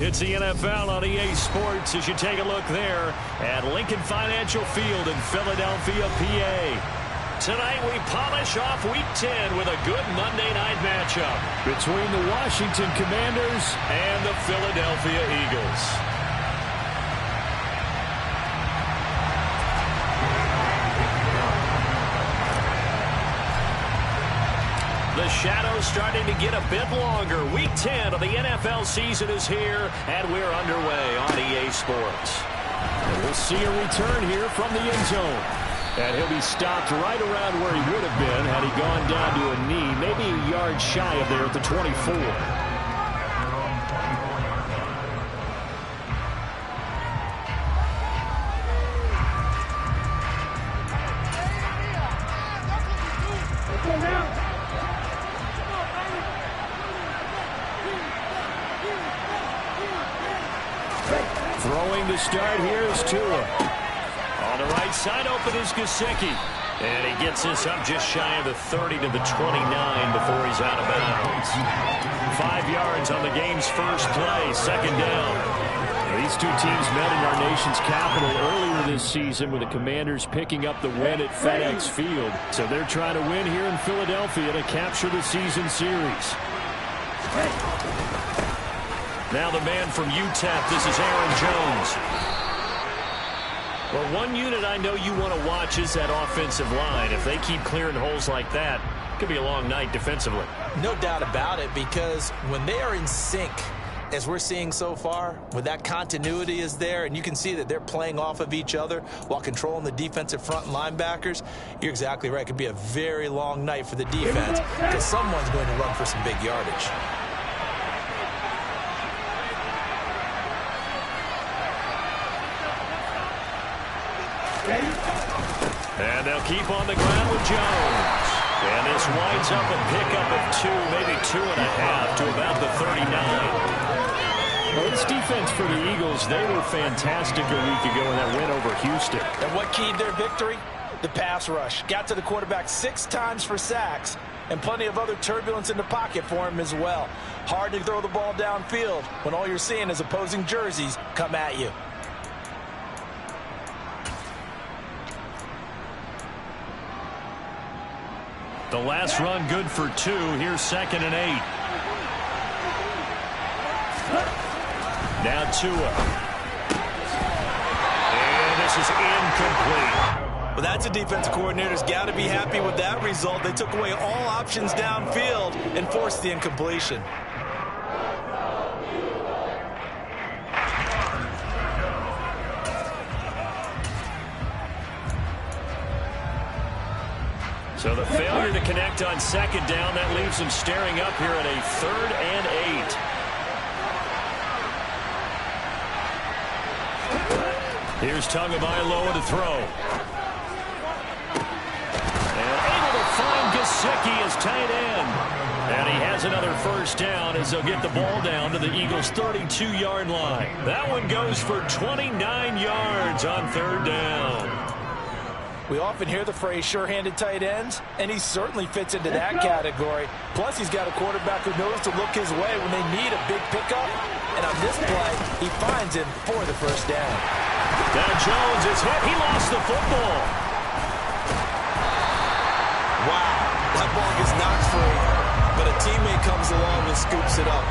It's the NFL on EA Sports as you take a look there at Lincoln Financial Field in Philadelphia, PA. Tonight we polish off Week 10 with a good Monday night matchup between the Washington Commanders and the Philadelphia Eagles. The shadow's starting to get a bit longer. Week 10 of the NFL season is here, and we're underway on EA Sports. And we'll see a return here from the end zone. And he'll be stopped right around where he would have been had he gone down to a knee, maybe a yard shy of there at the 24. Throwing to start here is Tua. On the right side open is Gesicki. And he gets this up just shy of the 30 to the 29 before he's out of bounds. 5 yards on the game's first play, second down. These two teams met in our nation's capital earlier this season with the Commanders picking up the win at FedEx Field. So they're trying to win here in Philadelphia to capture the season series. Now the man from UTEP, this is Aaron Jones. Well, one unit I know you want to watch is that offensive line. If they keep clearing holes like that, it could be a long night defensively. No doubt about it, because when they are in sync, as we're seeing so far, when that continuity is there, and you can see that they're playing off of each other while controlling the defensive front linebackers, you're exactly right. It could be a very long night for the defense because someone's going to run for some big yardage. And they'll keep on the ground with Jones. And this winds up a pickup of 2, maybe 2.5 to about the 39. Well, this defense for the Eagles, they were fantastic a week ago in that win over Houston. And what keyed their victory? The pass rush. Got to the quarterback 6 times for sacks, and plenty of other turbulence in the pocket for him as well. Hard to throw the ball downfield when all you're seeing is opposing jerseys come at you. The last run good for 2. Here's 2nd and 8. Now Tua. And this is incomplete. Well, that's a defensive coordinator's got to be happy with that result. They took away all options downfield and forced the incompletion. So the failure to connect on 2nd down, that leaves them staring up here at a 3rd and 8. Here's Tagovailoa to throw. And able to find Gesicki as tight end. And he has another first down as they'll get the ball down to the Eagles' 32-yard line. That one goes for 29 yards on 3rd down. We often hear the phrase sure-handed tight ends, and he certainly fits into that category. Plus, he's got a quarterback who knows to look his way when they need a big pickup. And on this play, he finds him for the first down. Now Jones is hit. He lost the football. Wow, that ball gets knocked free, but a teammate comes along and scoops it up.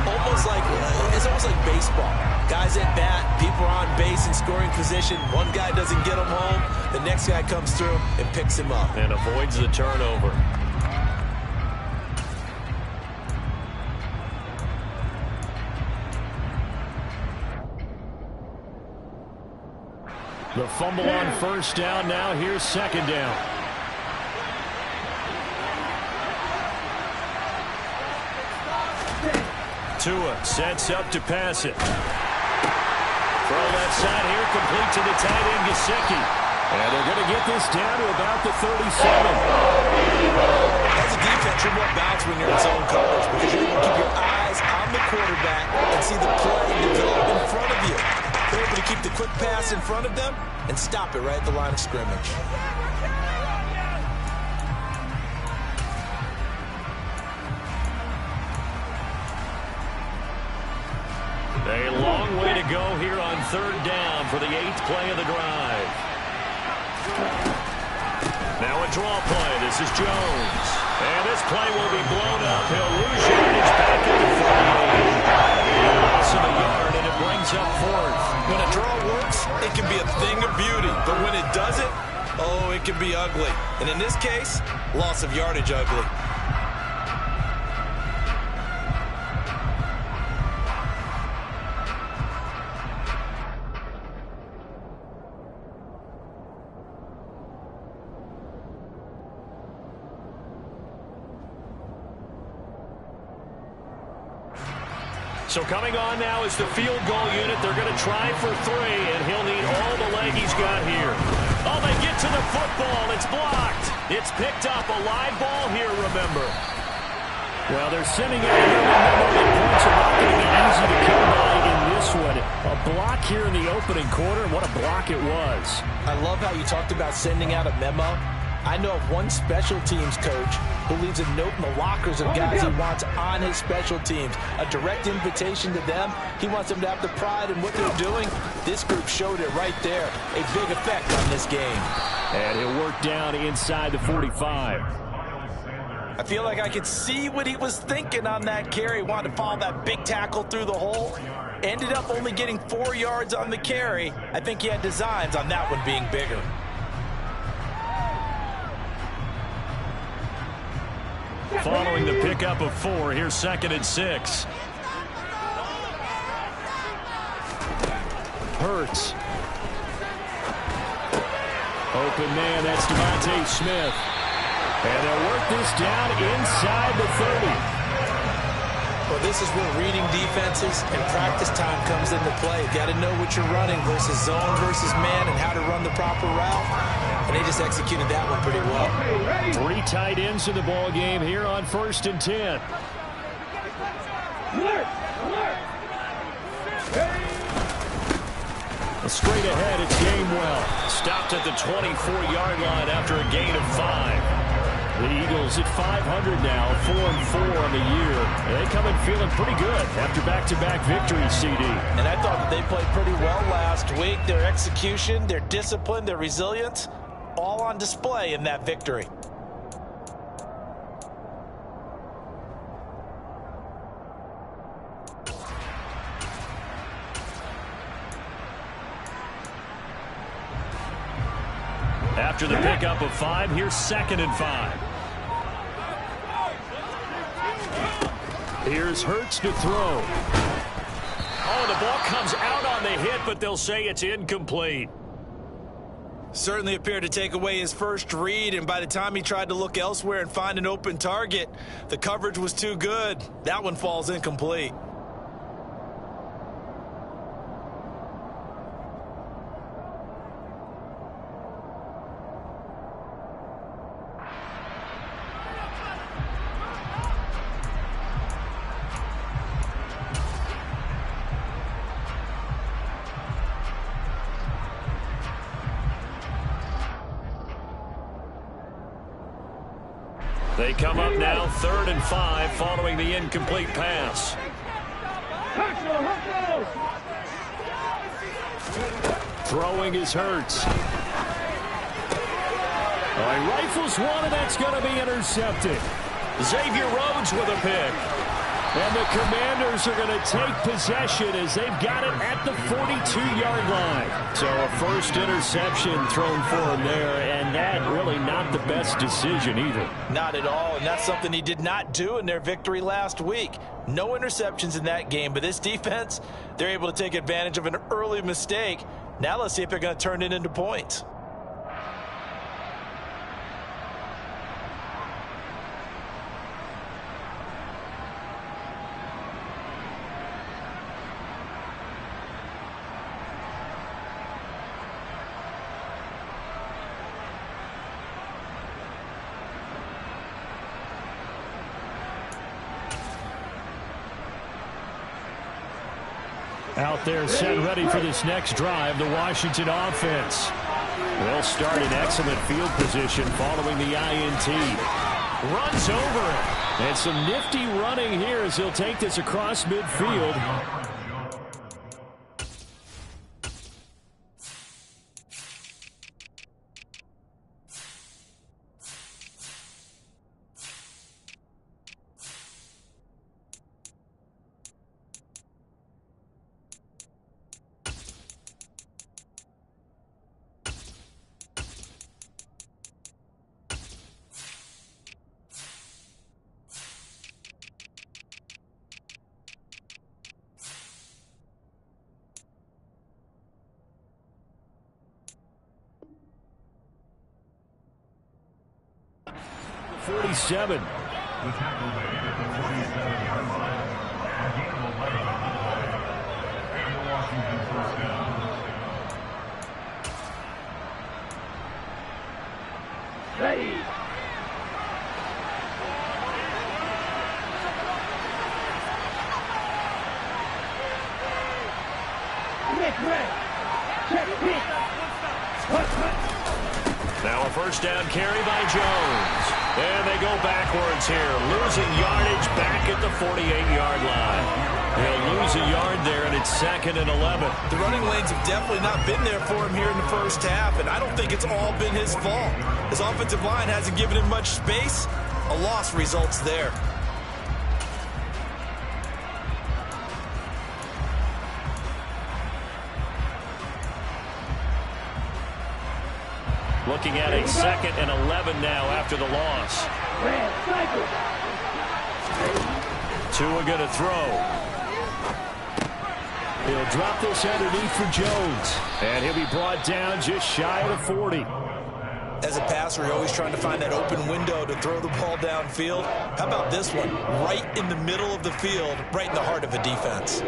It's almost like baseball. Guys at bat, people are on base in scoring position. One guy doesn't get him home. The next guy comes through and picks him up. And avoids the turnover. The fumble on first down. Now here's 2nd down. Tua sets up to pass it. Throw left side here, complete to the tight end, Gesicki. And they're going to get this down to about the 37. As a defense, you're more balanced when you're in zone coverage because you're able to keep your eyes on the quarterback and see the play develop in front of you. They're able to keep the quick pass in front of them and stop it right at the line of scrimmage. go here on 3rd down for the 8th play of the drive. Now a draw play. This is Jones. And this play will be blown up. He'll lose yardage back at the 48. Loss of a yard, and it brings up 4th. When a draw works, it can be a thing of beauty. But when it doesn't, oh, it can be ugly. And in this case, loss of yardage ugly. So coming on now is the field goal unit. They're going to try for 3, and he'll need all the leg he's got here. Oh, they get to the football. It's blocked. It's picked up. A live ball here, remember. Well, they're sending out another memo that points are not going to be easy to come by in this one. A block here in the opening quarter, and what a block it was. I love how you talked about sending out a memo. I know of one special teams coach who leaves a note in the lockers of guys he wants on his special teams. A direct invitation to them. He wants them to have the pride in what they're doing. This group showed it right there. A big effect on this game. And he'll work down inside the 45. I feel like I could see what he was thinking on that carry. Wanted to follow that big tackle through the hole. Ended up only getting 4 yards on the carry. I think he had designs on that one being bigger. Following the pickup of 4, here's 2nd and 6. Hurts. Open man, that's DeVonta Smith. And they'll work this down inside the 30. Well, this is where reading defenses and practice time comes into play. You got to know what you're running versus zone versus man and how to run the proper route. And they just executed that one pretty well. 3 tight ends in the ball game here on 1st and 10. Straight ahead, it's Gainwell. Stopped at the 24-yard line after a gain of 5. The Eagles at 500 now, 4-4 on the year. They come in feeling pretty good after back-to-back victories, CD. And I thought that they played pretty well last week. Their execution, their discipline, their resilience, all on display in that victory. After the pickup of 5, here's 2nd and 5. Here's Hurts to throw. Oh, the ball comes out on the hit, but they'll say it's incomplete. Certainly appeared to take away his first read, and by the time he tried to look elsewhere and find an open target, the coverage was too good. That one falls incomplete. They come up now 3rd and 5 following the incomplete pass. Throwing is Hurts. He rifles one, and that's going to be intercepted. Xavier Rhodes with a pick. And the Commanders are going to take possession as they've got it at the 42-yard line. So a first interception thrown for him there, and that really not the best decision either. Not at all, and that's something he did not do in their victory last week. No interceptions in that game, but this defense, they're able to take advantage of an early mistake. Now let's see if they're going to turn it into points. Out there set ready for this next drive, the Washington offense. They'll start in excellent field position following the INT. Runs over it. And some nifty running here as he'll take this across midfield. 47. Ready. Now a first down carry by Jones. And they go backwards here, losing yardage back at the 48-yard line. They'll lose a yard there, and it's 2nd and 11. The running lanes have definitely not been there for him here in the first half, and I don't think it's all been his fault. His offensive line hasn't given him much space. A loss results there. Looking at a 2nd and 11 now after the loss. Tua going to throw. He'll drop this underneath for Jones. And he'll be brought down just shy of the 40. As a passer, you're always trying to find that open window to throw the ball downfield. How about this one? Right in the middle of the field, right in the heart of a defense.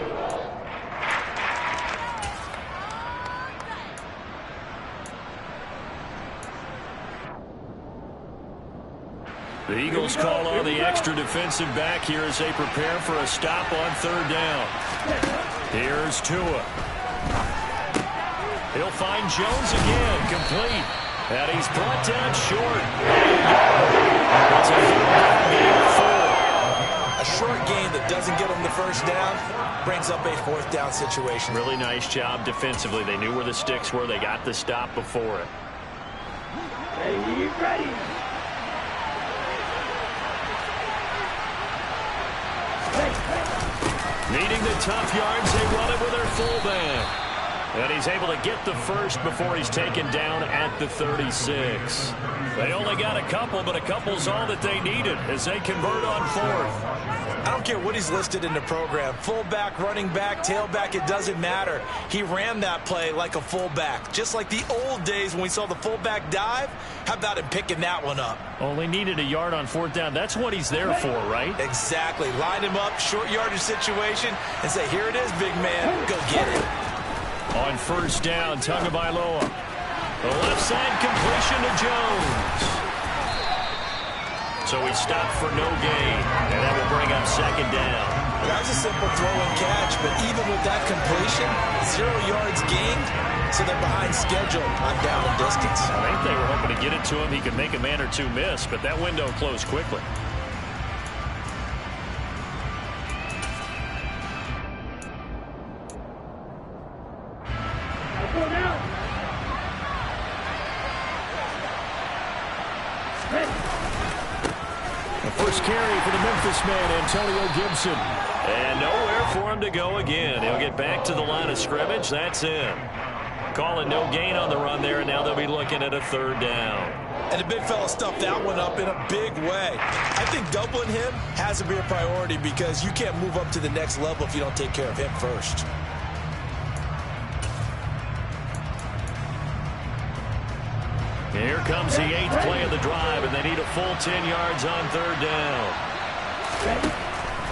The Eagles call on the extra defensive back here as they prepare for a stop on 3rd down. Here's Tua. He'll find Jones again, complete. And he's brought down short. It's a short game that doesn't get him the first down brings up a 4th down situation. Really nice job defensively. They knew where the sticks were. They got the stop before it. Ready. Needing the tough yards, they run it with their fullback. And he's able to get the first before he's taken down at the 36. They only got a couple, but a couple's all that they needed as they convert on 4th. I don't care what he's listed in the program. Fullback, running back, tailback, it doesn't matter. He ran that play like a fullback. Just like the old days when we saw the fullback dive. How about him picking that one up? Only needed a yard on 4th down. That's what he's there for, right? Exactly. Line him up, short yardage situation, and say, here it is, big man. Go get it. On 1st down, Tagovailoa. The left side completion to Jones. So he stopped for no gain, and that will bring up 2nd down. That was a simple throw and catch, but even with that completion, 0 yards gained, so they're behind schedule on down and distance. I think they were hoping to get it to him. He could make a man or two miss, but that window closed quickly. First carry for the Memphis man, Antonio Gibson. And nowhere for him to go again. He'll get back to the line of scrimmage. That's in. Calling no gain on the run there, and now they'll be looking at a 3rd down. And the big fella stuffed that one up in a big way. I think doubling him has to be a priority because you can't move up to the next level if you don't take care of him first. Here comes the 8th play of the drive, and they need a full 10 yards on 3rd down.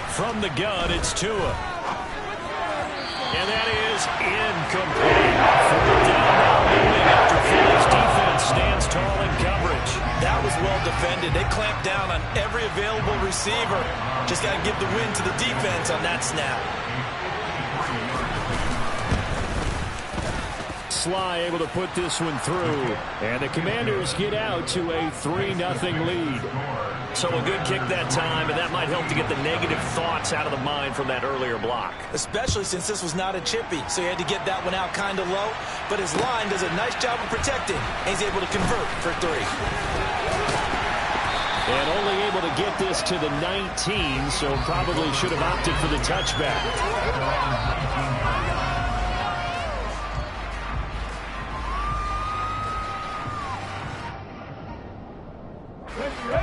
From the gun, it's Tua. And that is incomplete. 4th down now moving after Philly's defense stands tall in coverage. That was well defended. They clamped down on every available receiver. Just got to give the win to the defense on that snap. Sly able to put this one through, and the Commanders get out to a 3-0 lead. So a good kick that time, and that might help to get the negative thoughts out of the mind from that earlier block. Especially since this was not a chippy, so he had to get that one out kind of low. But his line does a nice job of protecting, and he's able to convert for 3. And only able to get this to the 19, so probably should have opted for the touchback.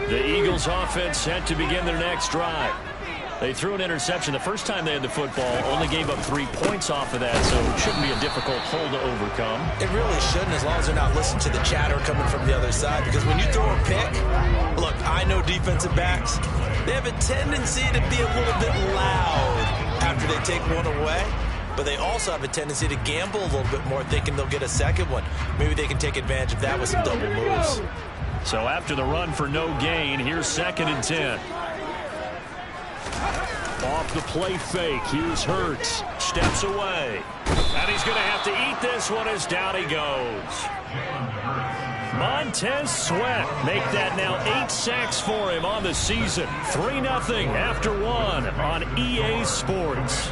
The Eagles offense set to begin their next drive. They threw an interception the first time they had the football, only gave up 3 points off of that, so it shouldn't be a difficult hole to overcome. It really shouldn't, as long as they're not listening to the chatter coming from the other side, because when you throw a pick, look, I know defensive backs, they have a tendency to be a little bit loud after they take one away, but they also have a tendency to gamble a little bit more, thinking they'll get a second one. Maybe they can take advantage of that with some double moves. So after the run for no gain, here's 2nd and 10. Off the play fake, here's Hurts. Steps away. And he's going to have to eat this one as down he goes. Montez Sweat make that now 8 sacks for him on the season. 3-0 after 1 on EA Sports.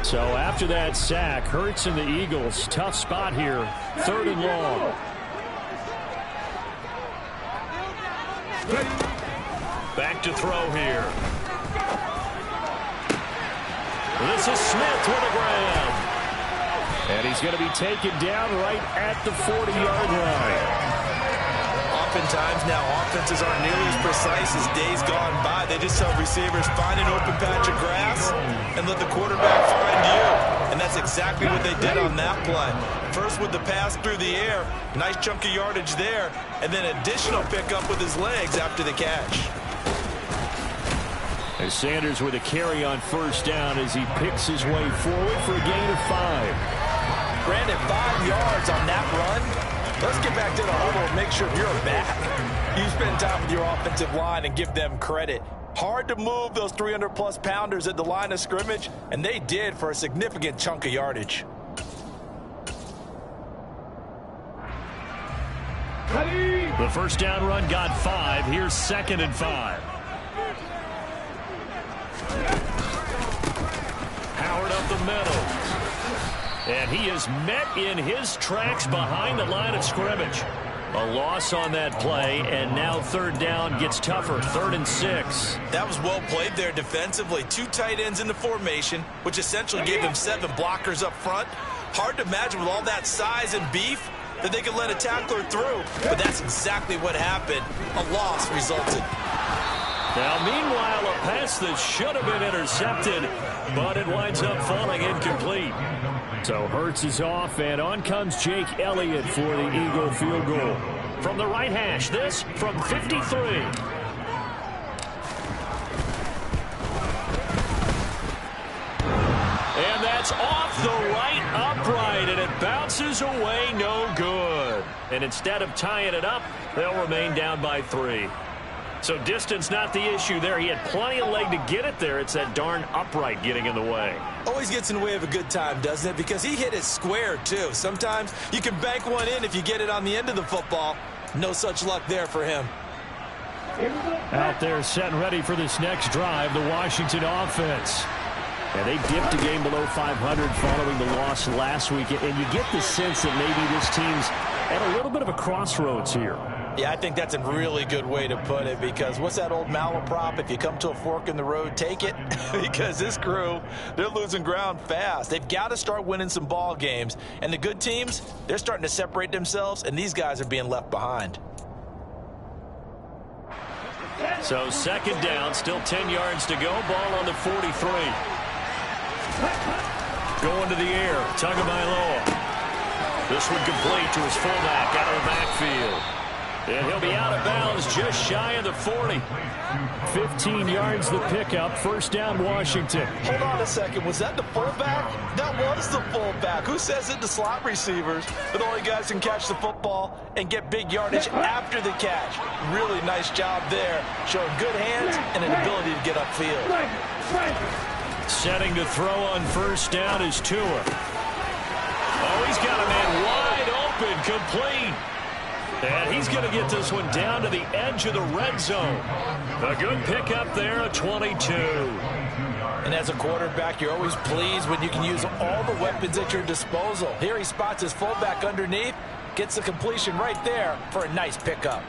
So after that sack, Hurts and the Eagles, tough spot here, 3rd and long. Back to throw here. This is Smith with a grab. And he's going to be taken down right at the 40-yard line. Oftentimes now, offenses aren't nearly as precise as days gone by. They just tell receivers, find an open patch of grass and let the quarterback find you. And that's exactly what they did on that play. First with the pass through the air, nice chunk of yardage there, and then additional pickup with his legs after the catch. And Sanders with a carry on 1st down as he picks his way forward for a gain of 5. Granted, 5 yards on that run. Let's get back to the huddle and make sure you're back. You spend time with your offensive line and give them credit. Hard to move those 300-plus pounders at the line of scrimmage, and they did for a significant chunk of yardage. The 1st down run got 5. Here's 2nd and 5. Howard up the middle. And he is met in his tracks behind the line of scrimmage. A loss on that play, and now 3rd down gets tougher, 3rd and 6. That was well played there defensively. 2 tight ends in the formation, which essentially gave them 7 blockers up front. Hard to imagine with all that size and beef that they could let a tackler through, but that's exactly what happened. A loss resulted. Now, meanwhile, a pass that should have been intercepted, but it winds up falling incomplete. So Hurts is off, and on comes Jake Elliott for the Eagle field goal. From the right hash, this from 53. And that's off the right upright, and it bounces away no good. And instead of tying it up, they'll remain down by 3. So distance not the issue there. He had plenty of leg to get it there. It's that darn upright getting in the way. Always gets in the way of a good time, doesn't it? Because he hit it square, too. Sometimes you can bank one in if you get it on the end of the football. No such luck there for him. Out there set and ready for this next drive, the Washington offense. And they dipped a game below 500 following the loss last week. And you get the sense that maybe this team's at a little bit of a crossroads here. Yeah, I think that's a really good way to put it, because what's that old malaprop? If you come to a fork in the road, take it. Because this crew, they're losing ground fast. They've got to start winning some ball games. And the good teams, they're starting to separate themselves, and these guys are being left behind. So 2nd down, still 10 yards to go. Ball on the 43. Going to the air, Tagovailoa. This one complete to his fullback out of the backfield. And he'll be out of bounds just shy of the 40. 15 yards the pickup. 1st down, Washington. Hold on a second. Was that the fullback? That was the fullback. Who says it to slot receivers? But only guys can catch the football and get big yardage after the catch. Really nice job there. Showing good hands and an ability to get upfield. Setting to throw on 1st down is Tua. Oh, he's got a man wide open, complete. And he's going to get this one down to the edge of the red zone. A good pickup there, a 22. And as a quarterback, you're always pleased when you can use all the weapons at your disposal. Here he spots his fullback underneath, gets the completion right there for a nice pickup.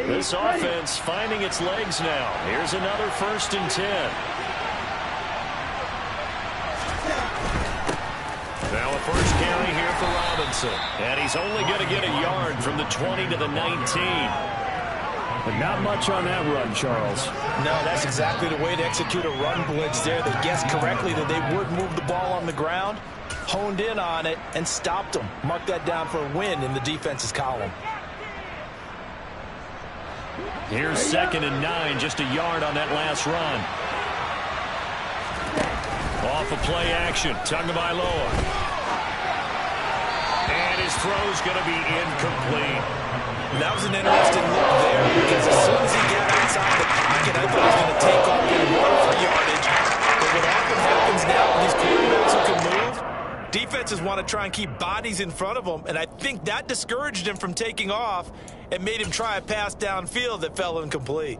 This offense finding its legs now. Here's another 1st and 10. Now a first carry here for Robinson. And he's only going to get a yard from the 20 to the 19. But not much on that run, Charles. No, that's exactly the way to execute a run blitz there. They guessed correctly that they would move the ball on the ground, honed in on it, and stopped them. Mark that down for a win in the defense's column. Here's 2nd and 9, just a yard on that last run. Off a play action, Tagovailoa. And his throw's going to be incomplete. That was an interesting look there because as soon as he got inside the pocket, I thought he was going to take off and run for yardage. But what often happens now with these quarterbacks who can move, defenses want to try and keep bodies in front of them, and I think that discouraged him from taking off and made him try a pass downfield that fell incomplete.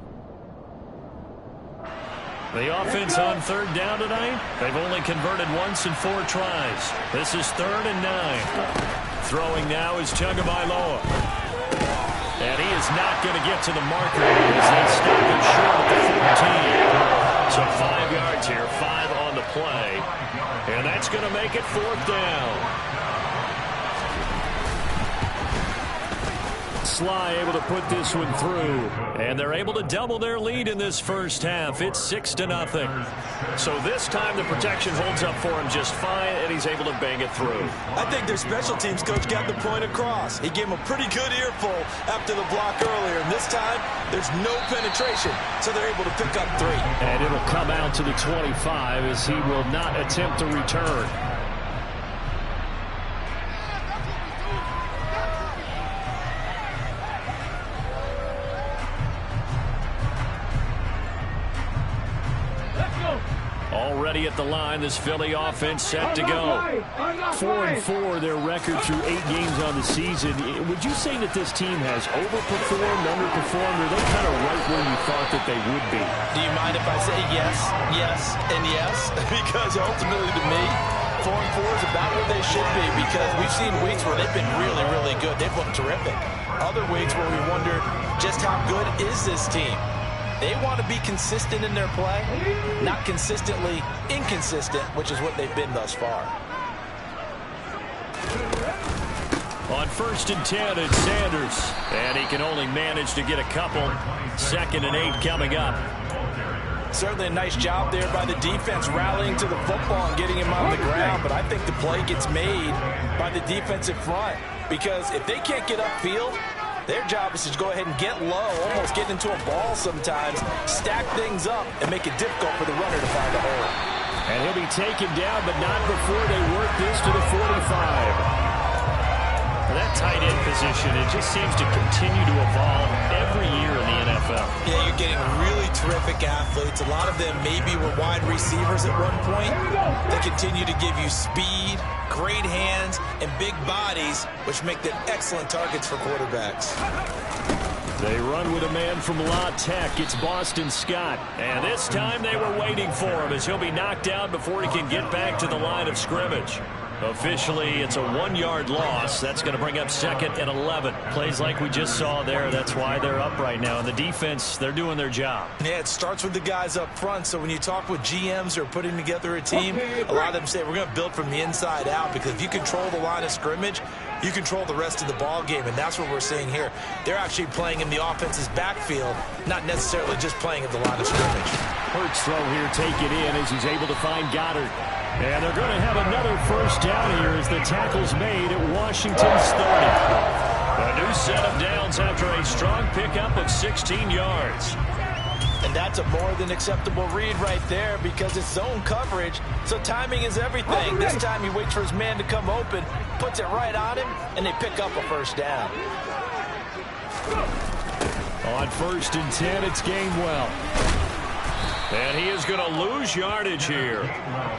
The offense on 3rd down tonight, they've only converted once in 4 tries. This is 3rd and 9. Throwing now is Tagovailoa. And he is not going to get to the marker as they stop him short at the 14. So 5 yards here, 5 on the play. And that's going to make it 4th down. Sly able to put this one through. And they're able to double their lead in this first half. It's 6-0. So this time the protection holds up for him just fine, and he's able to bang it through. I think their special teams coach got the point across. He gave him a pretty good earful after the block earlier. And this time, there's no penetration, so they're able to pick up 3. And it'll come out to the 25 as he will not attempt to return. Already at the line, this Philly offense set to go. 4-4 their record through 8 games on the season. Would you say that this team has overperformed, underperformed, or are they kind of right where you thought that they would be? Do you mind if I say yes, yes, and yes? Because ultimately to me, 4-4 is about where they should be, because we've seen weeks where they've been really, really good. They've looked terrific. Other weeks where we wondered just how good is this team? They want to be consistent in their play, not consistently inconsistent, which is what they've been thus far. On 1st and 10, it's Sanders. And he can only manage to get a couple. 2nd and 8 coming up. Certainly a nice job there by the defense rallying to the football and getting him on the ground. But I think the play gets made by the defensive front, because if they can't get upfield, their job is to go ahead and get low, almost get into a ball sometimes, stack things up, and make it difficult for the runner to find a hole. And he'll be taken down, but not before they work this to the 45. That tight end position, it just seems to continue to evolve every year in the NFL. Yeah, you're getting really terrific athletes. A lot of them maybe were wide receivers at one point. They continue to give you speed, great hands, and big bodies, which make them excellent targets for quarterbacks. They run with a man from La Tech. It's Boston Scott. And this time they were waiting for him, as he'll be knocked out before he can get back to the line of scrimmage. Officially, it's a 1-yard loss. That's going to bring up 2nd and 11. Plays like we just saw there. That's why they're up right now. And the defense, they're doing their job. Yeah, it starts with the guys up front. So when you talk with GMs who are putting together a team, a lot of them say we're going to build from the inside out, because if you control the line of scrimmage, you control the rest of the ball game, and that's what we're seeing here. They're actually playing in the offense's backfield, not necessarily just playing at the line of scrimmage. Hurts throw here, take it in as he's able to find Goddard. And they're going to have another first down here as the tackle's made at Washington's 30. A new set of downs after a strong pickup of 16 yards. And that's a more than acceptable read right there, because it's zone coverage, so timing is everything. This time he waits for his man to come open, puts it right on him, and they pick up a first down. On 1st and 10, it's Gainwell. And he is going to lose yardage here.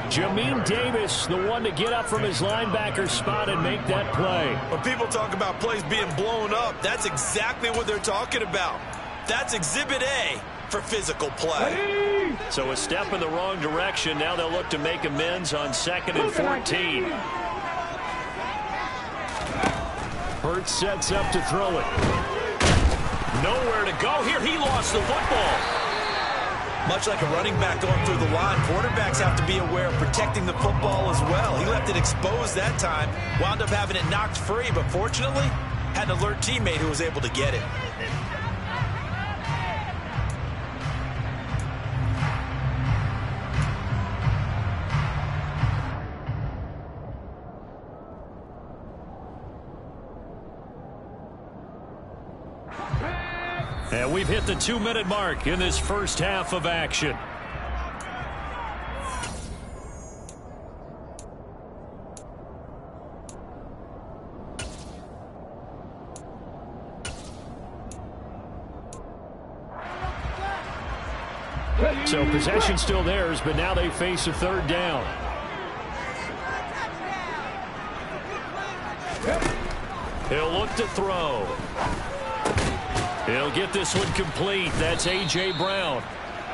Jamin Davis, the one to get up from his linebacker spot and make that play. When people talk about plays being blown up, that's exactly what they're talking about. That's Exhibit A for physical play. So a step in the wrong direction. Now they'll look to make amends on 2nd and 14. Hurts sets up to throw it. Nowhere to go here. He lost the football. Much like a running back going through the line, quarterbacks have to be aware of protecting the football as well. He left it exposed that time, wound up having it knocked free, but fortunately had an alert teammate who was able to get it. And we've hit the 2-minute mark in this first half of action. So possession still theirs, but now they face a 3rd down. He'll look to throw. He'll get this one complete. That's A.J. Brown.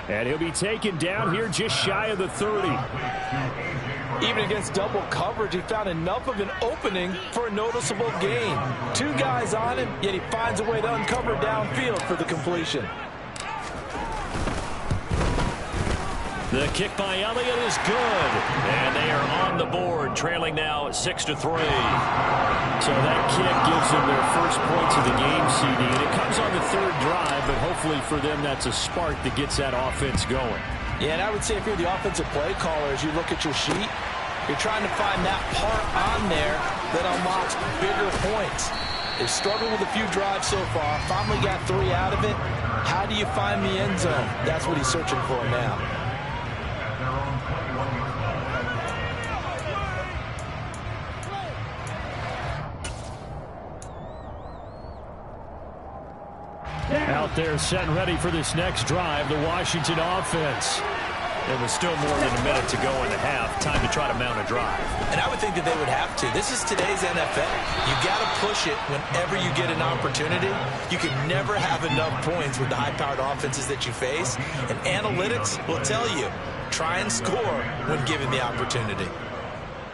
And he'll be taken down here just shy of the 30. Even against double coverage, he found enough of an opening for a noticeable gain. 2 guys on him, yet he finds a way to uncover downfield for the completion. The kick by Elliott is good. And they are on the board, trailing now 6-3. So that kick gives them their first points of the game, CD. And it comes on the 3rd drive, but hopefully for them that's a spark that gets that offense going. Yeah, and I would say if you're the offensive play caller, as you look at your sheet, you're trying to find that part on there that unlocks bigger points. They've struggled with a few drives so far, finally got 3 out of it. How do you find the end zone? That's what he's searching for now. Out there set and ready for this next drive, the Washington offense. There was still more than a minute to go in the half. Time to try to mount a drive. And I would think that they would have to. This is today's NFL. You got to push it whenever you get an opportunity. You can never have enough points with the high-powered offenses that you face. And analytics will tell you, try and score when given the opportunity.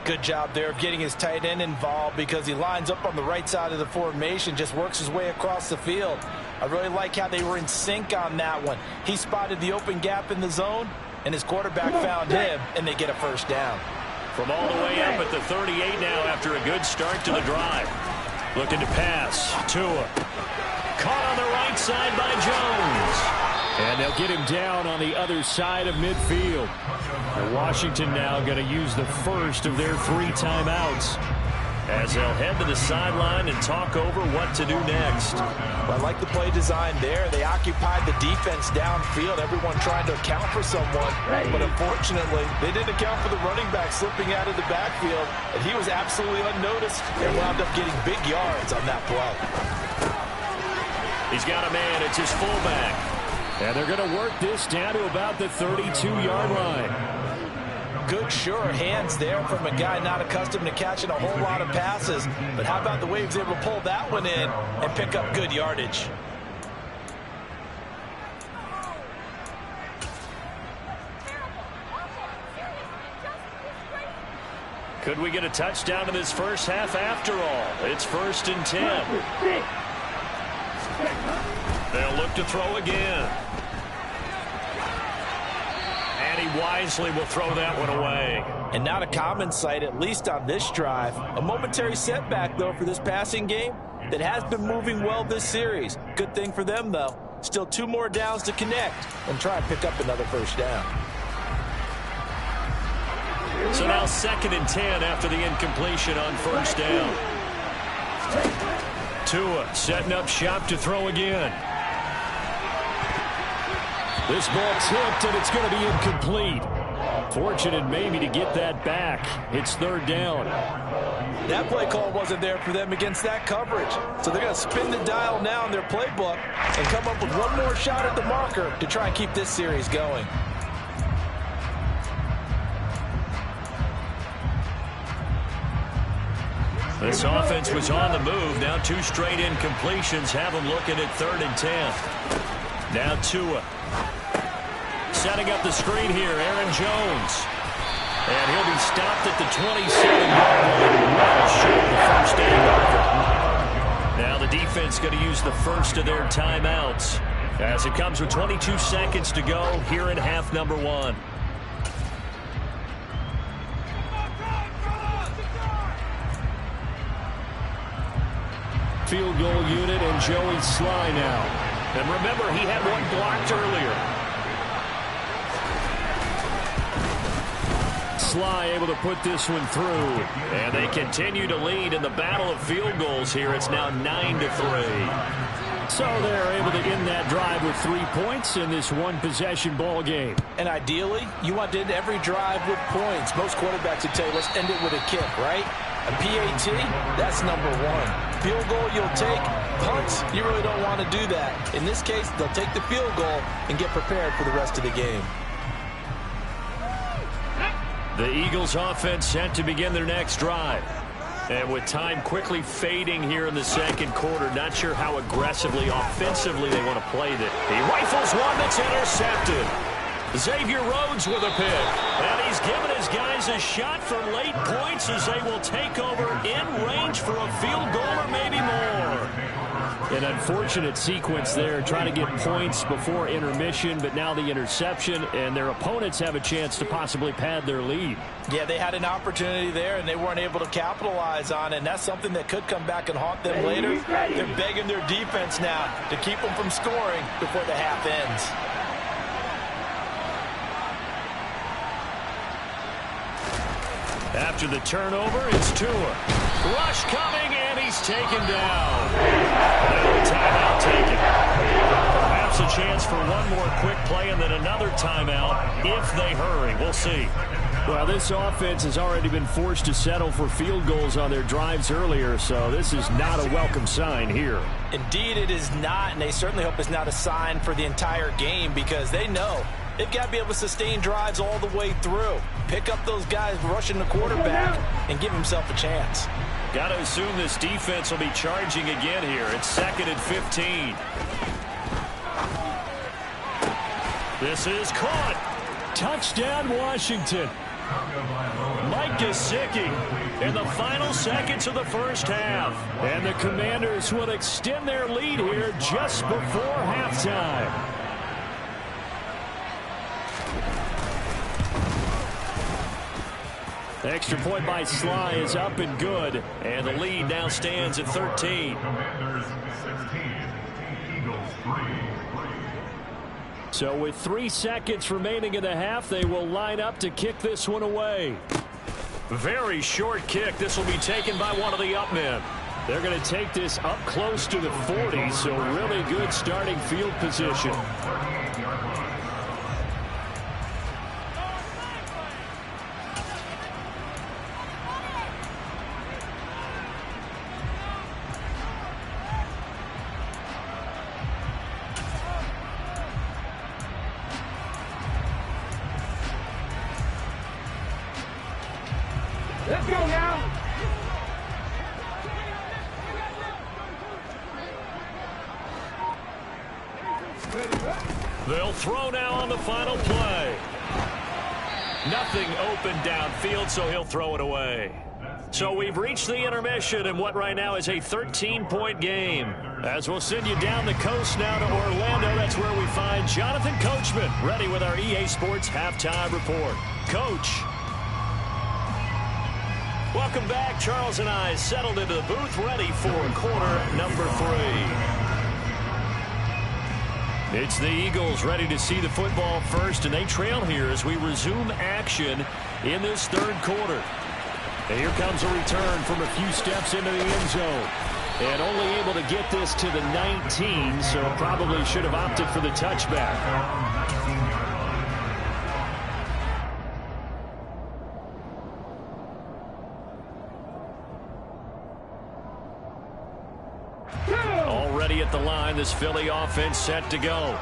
Good job there of getting his tight end involved because he lines up on the right side of the formation, just works his way across the field. I really like how they were in sync on that one. He spotted the open gap in the zone, and his quarterback found him, and they get a first down. From all the way up at the 38 now after a good start to the drive. Looking to pass. Tua. Caught on the right side by Jones. And they'll get him down on the other side of midfield. And Washington now going to use the first of their 3 timeouts. As they'll head to the sideline and talk over what to do next. Well, I like the play design there. They occupied the defense downfield, everyone trying to account for someone. But unfortunately, they didn't account for the running back slipping out of the backfield. And he was absolutely unnoticed and wound up getting big yards on that play. He's got a man. It's his fullback. And they're going to work this down to about the 32-yard line. Good, sure hands there from a guy not accustomed to catching a whole lot of passes. But how about the way he was able to pull that one in and pick up good yardage? Could we get a touchdown in this first half after all? It's 1st and 10. They'll look to throw again. And he wisely will throw that one away. And not a common sight, at least on this drive. A momentary setback, though, for this passing game that has been moving well this series. Good thing for them, though. Still 2 more downs to connect and try and pick up another first down. So now 2nd and 10 after the incompletion on first down. Tua setting up shop to throw again. This ball tipped, and it's going to be incomplete. Fortunate maybe to get that back. It's 3rd down. That play call wasn't there for them against that coverage. So they're going to spin the dial now in their playbook and come up with one more shot at the marker to try and keep this series going. This offense was on the move. Now 2 straight incompletions have them looking at 3rd and 10. Now Tua. Setting up the screen here, Aaron Jones. And he'll be stopped at the 27-yard line, well short of the first down marker. Now the defense going to use the first of their timeouts as it comes with 22 seconds to go here in half number 1. Field goal unit and Joey Sly now. And remember, he had one blocked earlier. Sly able to put this one through. And they continue to lead in the battle of field goals here. It's now 9-3. So they're able to end that drive with 3 points in this one-possession ball game. And ideally, you want to end every drive with points. Most quarterbacks would tell you, let's end it with a kick, right? A PAT, that's number 1. Field goal you'll take. Punts, you really don't want to do that. In this case, they'll take the field goal and get prepared for the rest of the game. The Eagles offense set to begin their next drive. And with time quickly fading here in the second quarter, not sure how aggressively, offensively they want to play that. He rifles one that's intercepted. Xavier Rhodes with a pick. And he's given his guys a shot for late points as they will take over in range for a field goal or maybe more. An unfortunate sequence there, trying to get points before intermission, but now the interception, and their opponents have a chance to possibly pad their lead. Yeah, they had an opportunity there, and they weren't able to capitalize on it, and that's something that could come back and haunt them later. They're begging their defense now to keep them from scoring before the half ends. After the turnover, it's Tua. Rush coming, and he's taken down. Timeout taken. Perhaps a chance for one more quick play and then another timeout if they hurry. We'll see. Well, this offense has already been forced to settle for field goals on their drives earlier, so this is not a welcome sign here. Indeed, it is not, and they certainly hope it's not a sign for the entire game because they know they've got to be able to sustain drives all the way through. Pick up those guys rushing the quarterback and give himself a chance. Got to assume this defense will be charging again here. It's 2nd and 15. This is caught. Touchdown, Washington. Mike Gesicki in the final seconds of the first half. And the Commanders will extend their lead here just before halftime. The extra point by Sly is up and good. And the lead now stands at 13. So with 3 seconds remaining in the half, they will line up to kick this one away. Very short kick. This will be taken by one of the up men. They're going to take this up close to the 40, so really good starting field position. Let's go now. They'll throw now on the final play. Nothing open downfield, so he'll throw it away. So we've reached the intermission in what right now is a 13-point game. As we'll send you down the coast now to Orlando, that's where we find Jonathan Coachman, ready with our EA Sports Halftime Report. Coach. Welcome back. Charles and I settled into the booth, ready for quarter number 3. It's the Eagles ready to see the football first, and they trail here as we resume action in this third quarter. And here comes a return from a few steps into the end zone. And only able to get this to the 19, so probably should have opted for the touchback. Already at the line, this Philly offense set to go.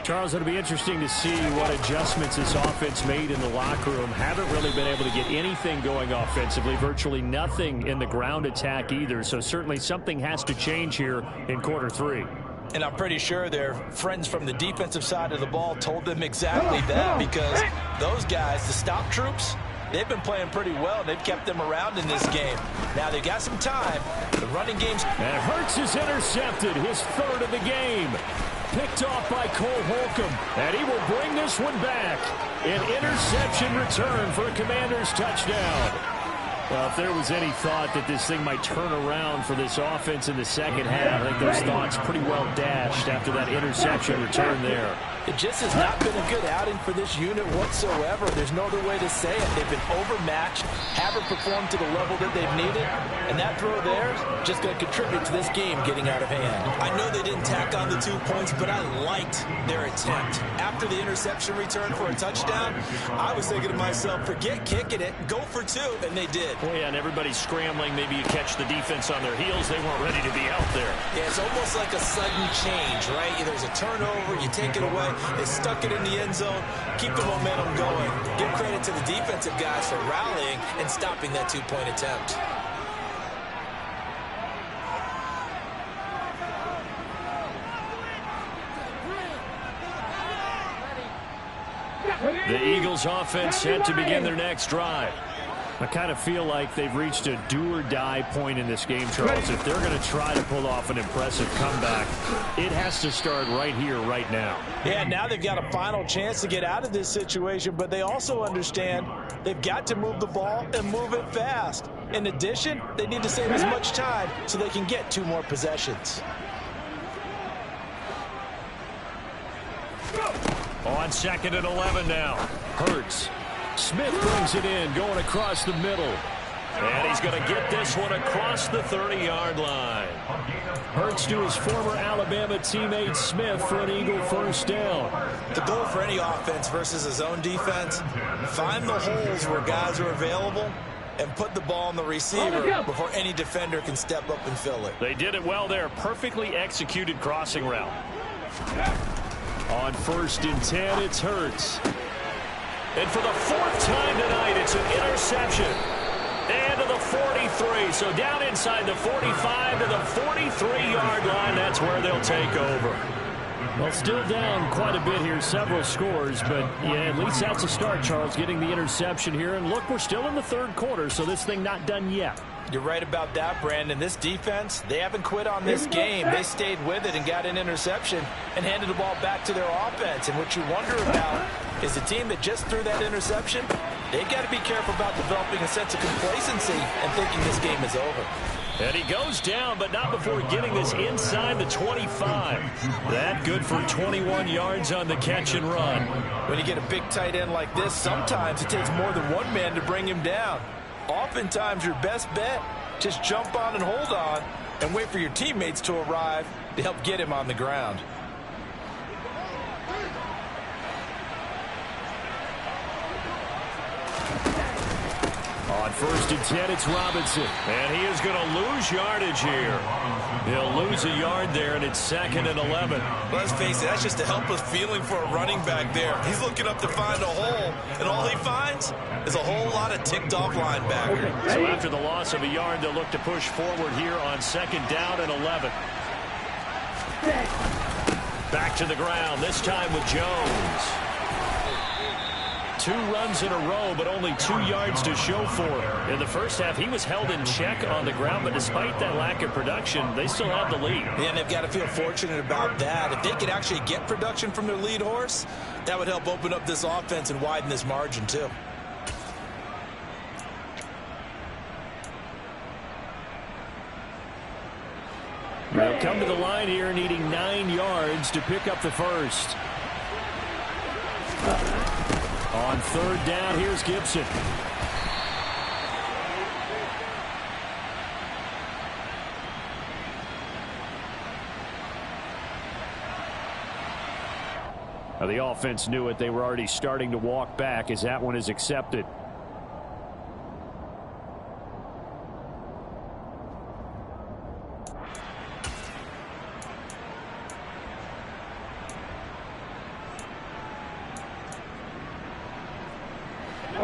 Charles, it'll be interesting to see what adjustments this offense made in the locker room. Haven't really been able to get anything going offensively, virtually nothing in the ground attack either. So certainly something has to change here in quarter three. And I'm pretty sure their friends from the defensive side of the ball told them exactly that, because those guys, the stop troops, they've been playing pretty well. They've kept them around in this game. Now they've got some time. The running game's... And Hurts is intercepted, his third of the game. Picked off by Cole Holcomb, and he will bring this one back. An interception return for a Commanders touchdown. Well, if there was any thought that this thing might turn around for this offense in the second half, I think those thoughts pretty well dashed after that interception return there. It just has not been a good outing for this unit whatsoever. There's no other way to say it. They've been overmatched, haven't performed to the level that they've needed, and that throw there is just going to contribute to this game getting out of hand. I know they didn't tack on the 2 points, but I liked their attempt. After the interception return for a touchdown, I was thinking to myself, forget kicking it, go for 2, and they did. Well, yeah, and everybody's scrambling. Maybe you catch the defense on their heels. They weren't ready to be out there. Yeah, it's almost like a sudden change, right? There's a turnover, you take it away. They stuck it in the end zone. Keep the momentum going. Give credit to the defensive guys for rallying and stopping that 2-point attempt. The Eagles offense set to begin their next drive. I kind of feel like they've reached a do-or-die point in this game, Charles. If they're going to try to pull off an impressive comeback, it has to start right here, right now. Yeah, now they've got a final chance to get out of this situation, but they also understand they've got to move the ball and move it fast. In addition, they need to save as much time so they can get 2 more possessions. On 2nd and 11 now. Hurts. Smith brings it in, going across the middle. And he's going to get this one across the 30-yard line. Hurts to his former Alabama teammate Smith for an Eagle first down. The goal for any offense versus a zone defense, find the holes where guys are available and put the ball on the receiver before any defender can step up and fill it. They did it well there. Perfectly executed crossing route. On 1st and 10, it's Hurts. And for the 4th time tonight, it's an interception. And to the 43. So down inside the 45 to the 43-yard line. That's where they'll take over. Well, still down quite a bit here, several scores, but yeah, at least that's a start, Charles, getting the interception here. And look, we're still in the 3rd quarter, so this thing not done yet. You're right about that, Brandon. This defense, they haven't quit on this game. They stayed with it and got an interception and handed the ball back to their offense. And what you wonder about is the team that just threw that interception, they've got to be careful about developing a sense of complacency and thinking this game is over. And he goes down, but not before getting this inside the 25. That good for 21 yards on the catch and run. When you get a big tight end like this, sometimes it takes more than one man to bring him down. Oftentimes, your best bet, just jump on and hold on and wait for your teammates to arrive to help get him on the ground. On 1st and 10, it's Robinson. And he is going to lose yardage here. He'll lose a yard there, and it's 2nd and 11. Let's face it, that's just a helpless feeling for a running back there. He's looking up to find a hole, and all he finds is a whole lot of ticked-off linebacker. So after the loss of a yard, they'll look to push forward here on 2nd down and 11. Back to the ground, this time with Jones. 2 runs in a row, but only 2 yards to show for it. In the first half, he was held in check on the ground, but despite that lack of production, they still have the lead. Yeah, and they've got to feel fortunate about that. If they could actually get production from their lead horse, that would help open up this offense and widen this margin, too. They'll come to the line here needing 9 yards to pick up the first. On 3rd down, here's Gibson. Now the offense knew it. They were already starting to walk back as that one is accepted.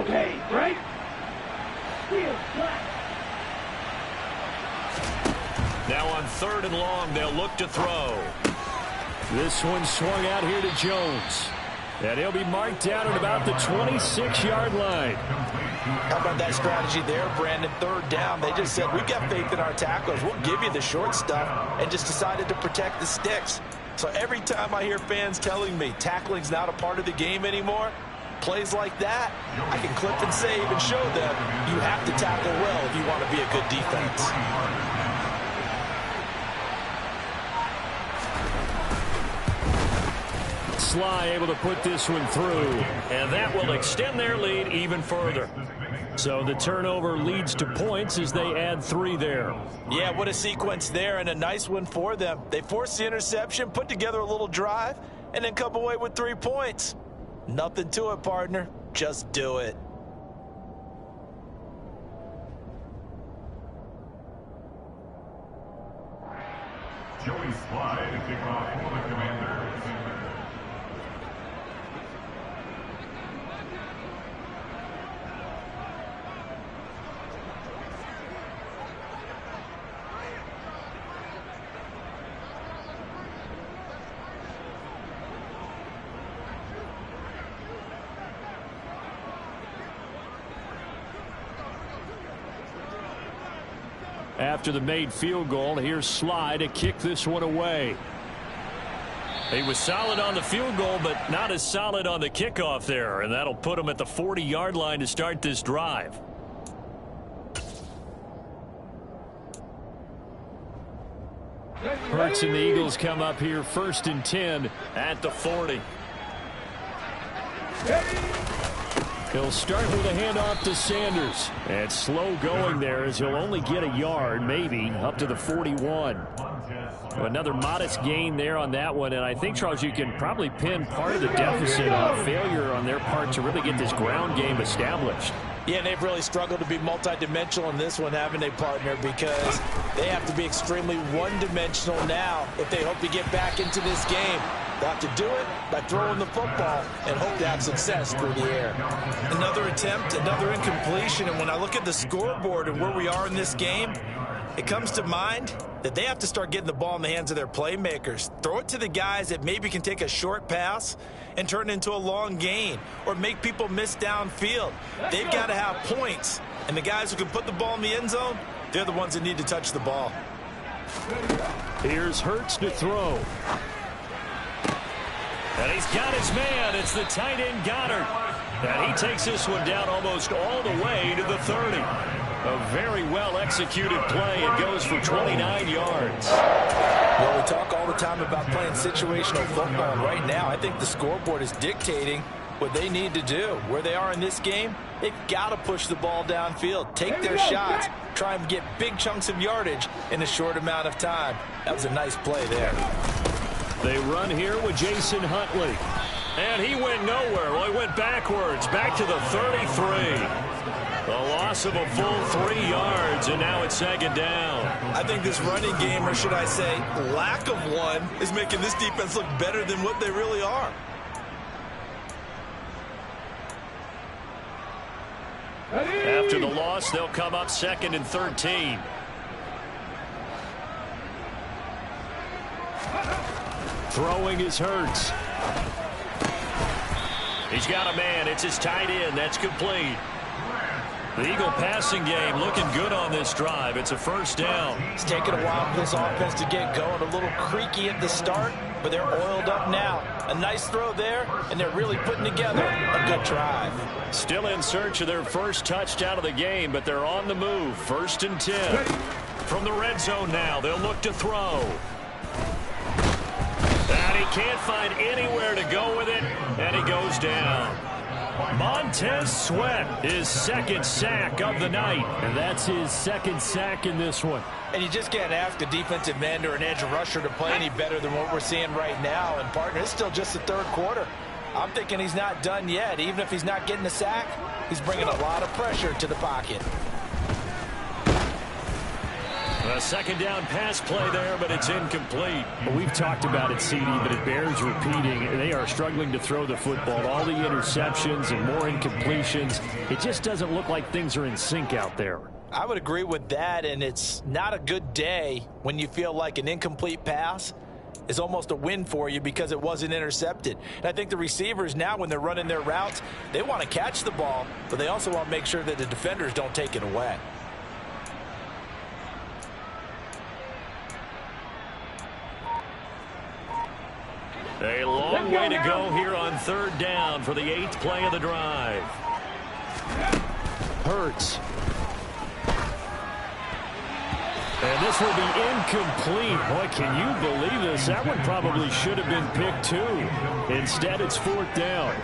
Okay, right? Now on 3rd and long, they'll look to throw. This one swung out here to Jones. And he'll be marked down at about the 26-yard line. How about that strategy there, Brandon? 3rd down. They just said, we've got faith in our tacklers. We'll give you the short stuff, and just decided to protect the sticks. So every time I hear fans telling me tackling's not a part of the game anymore, plays like that, I can clip and save and show them you have to tackle well if you want to be a good defense. Sly able to put this one through. And that will extend their lead even further. So the turnover leads to points as they add 3 there. Yeah, what a sequence there, and a nice one for them. They forced the interception, put together a little drive, and then come away with 3 points. Nothing to it, partner. Just do it. Joey Sly to kick off for the Commanders. After the made field goal, here's Sly to kick this one away. He was solid on the field goal, but not as solid on the kickoff there, and that'll put him at the 40-yard line to start this drive. Hurts and the Eagles come up here 1st and 10 at the 40. He'll start with a handoff to Sanders. And slow going there as he'll only get a yard, maybe, up to the 41. Another modest gain there on that one, and I think, Charles, you can probably pin part of the deficit on failure on their part to really get this ground game established. Yeah, they've really struggled to be multidimensional in this one, haven't they, partner? Because they have to be extremely one-dimensional now if they hope to get back into this game. They'll have to do it by throwing the football and hope to have success through the air. Another attempt, another incompletion, and when I look at the scoreboard and where we are in this game, it comes to mind that they have to start getting the ball in the hands of their playmakers. Throw it to the guys that maybe can take a short pass and turn it into a long gain or make people miss downfield. They've got to have points, and the guys who can put the ball in the end zone, they're the ones that need to touch the ball. Here's Hurts to throw. And he's got his man. It's the tight end Goddard. And he takes this one down almost all the way to the 30. A very well-executed play. It goes for 29 yards. Well, we talk all the time about playing situational football. And right now, I think the scoreboard is dictating what they need to do. Where they are in this game, they've got to push the ball downfield, take their shots, try and get big chunks of yardage in a short amount of time. That was a nice play there. They run here with Jason Huntley. And he went nowhere. Well, he went backwards, back to the 33. A loss of a full 3 yards, and now it's 2nd down. I think this running game, or should I say lack of one, is making this defense look better than what they really are. After the loss, they'll come up 2nd and 13. Throwing is Hurts. He's got a man. It's his tight end. That's complete. The Eagle passing game looking good on this drive. It's a 1st down. It's taken a while for this offense to get going. A little creaky at the start, but they're oiled up now. A nice throw there, and they're really putting together a good drive. Still in search of their first touchdown of the game, but they're on the move. 1st and 10. From the red zone now, they'll look to throw. And he can't find anywhere to go with it, and he goes down. Montez Sweat, his 2nd sack of the night. And that's his 2nd sack in this one. And you just can't ask a defensive end or an edge rusher to play any better than what we're seeing right now. And, partner, it's still just the 3rd quarter. I'm thinking he's not done yet. Even if he's not getting the sack, he's bringing a lot of pressure to the pocket. A second down pass play there, but it's incomplete. Well, we've talked about it, CD, but it bears repeating. They are struggling to throw the football. All the interceptions and more incompletions. It just doesn't look like things are in sync out there. I would agree with that, and it's not a good day when you feel like an incomplete pass is almost a win for you because it wasn't intercepted. And I think the receivers now, when they're running their routes, they want to catch the ball, but they also want to make sure that the defenders don't take it away. A long way to go here on third down for the 8th play of the drive. Hurts. And this will be incomplete. Boy, can you believe this? That one probably should have been picked too. Instead, it's 4th down.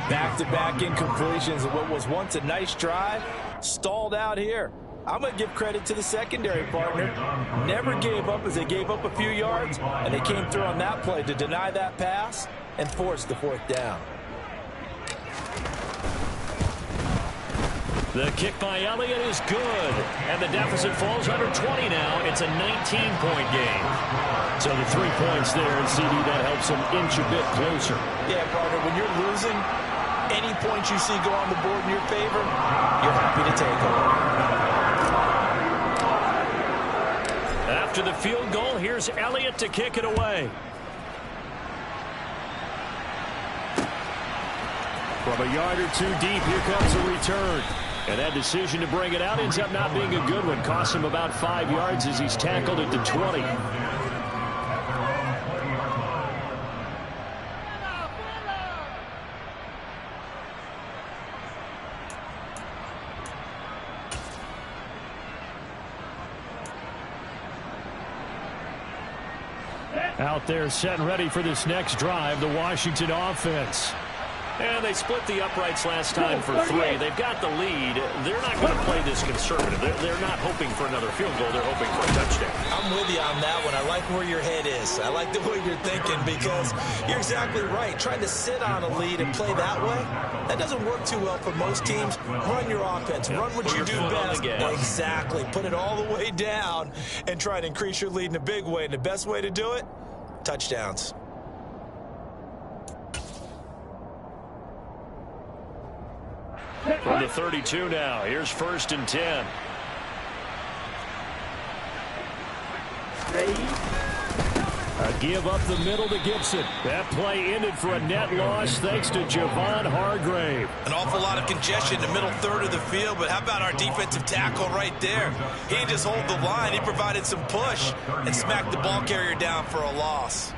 Back-to-back incompletions of what was once a nice drive, stalled out here. I'm going to give credit to the secondary partner. Never gave up as they gave up a few yards, and they came through on that play to deny that pass and force the 4th down. The kick by Elliott is good, and the deficit falls under 20 now. It's a 19-point game. So the 3 points there, and CD, that helps them inch a bit closer. Yeah, partner, when you're losing, any points you see go on the board in your favor, you're happy to take them. After the field goal, here's Elliott to kick it away. From a yard or two deep, here comes a return. And that decision to bring it out ends up not being a good one. Costs him about 5 yards as he's tackled at the 20. Out there set and ready for this next drive, the Washington offense. And they split the uprights last time for 3. They've got the lead. They're not going to play this conservative. They're not hoping for another field goal. They're hoping for a touchdown. I'm with you on that one. I like where your head is. I like the way you're thinking because you're exactly right. Trying to sit on a lead and play that way, that doesn't work too well for most teams. Run your offense. Run what you do best. Exactly. Put it all the way down and try to increase your lead in a big way. And the best way to do it, touchdowns. From the 32 now, here's 1st and 10. A give up the middle to Gibson. That play ended for a net loss thanks to Javon Hargrave. An awful lot of congestion in the middle third of the field, but how about our defensive tackle right there? He didn't just hold the line. He provided some push and smacked the ball carrier down for a loss.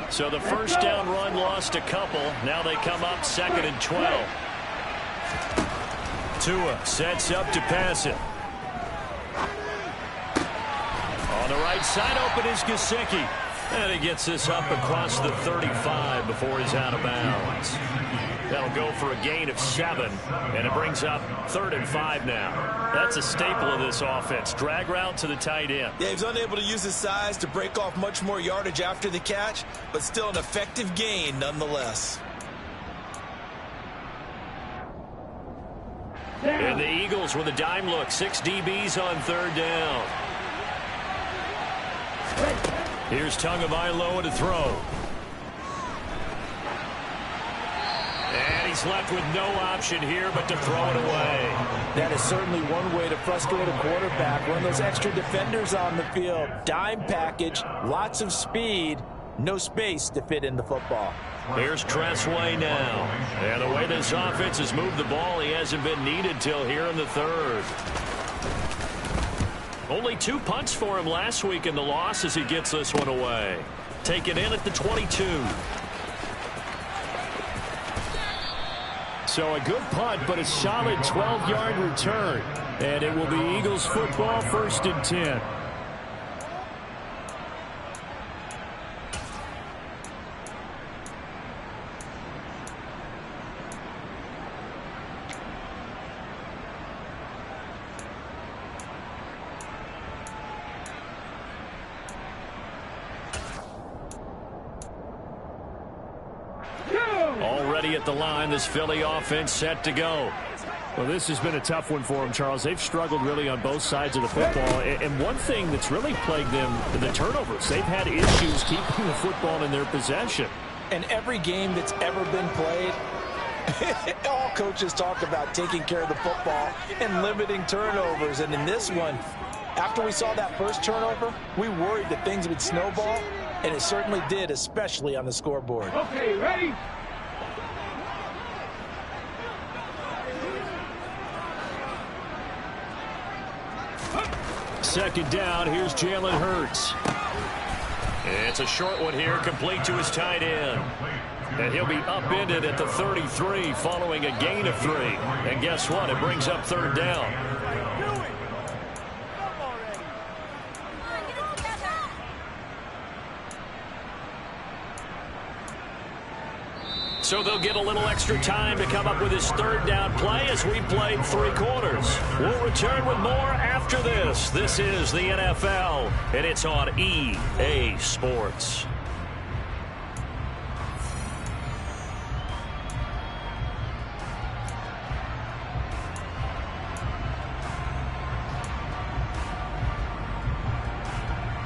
So the first down run lost a couple. Now they come up 2nd and 12. Tua sets up to pass it. On the right side, open is Gesicki. And he gets this up across the 35 before he's out of bounds. That'll go for a gain of 7, and it brings up 3rd and 5 now. That's a staple of this offense. Drag route to the tight end. Yeah, he's unable to use his size to break off much more yardage after the catch, but still an effective gain nonetheless. And the Eagles with a dime look. 6 DBs on 3rd down. Here's Tagovailoa to throw. And he's left with no option here but to throw it away. That is certainly one way to frustrate a quarterback. Run those extra defenders on the field. Dime package, lots of speed, no space to fit in the football. Here's Tressway now. And the way this offense has moved the ball, he hasn't been needed till here in the 3rd. Only 2 punts for him last week in the loss as he gets this one away. Taken in at the 22. So a good punt, but a solid 12-yard return. And it will be Eagles football, 1st and 10. ready at the line. This Philly offense set to go. Well, this has been a tough one for them, Charles. They've struggled really on both sides of the football. And one thing that's really plagued them, the turnovers. They've had issues keeping the football in their possession. And every game that's ever been played, all coaches talk about taking care of the football and limiting turnovers. And in this one, after we saw that first turnover, we worried that things would snowball, and it certainly did, especially on the scoreboard. Okay, ready? Second down, here's Jalen Hurts. It's a short one here, complete to his tight end. And he'll be upended at the 33 following a gain of 3. And guess what? It brings up third down. So they'll get a little extra time to come up with his third down play as we played 3 quarters. We'll return with more after this. This is the NFL, and it's on EA Sports.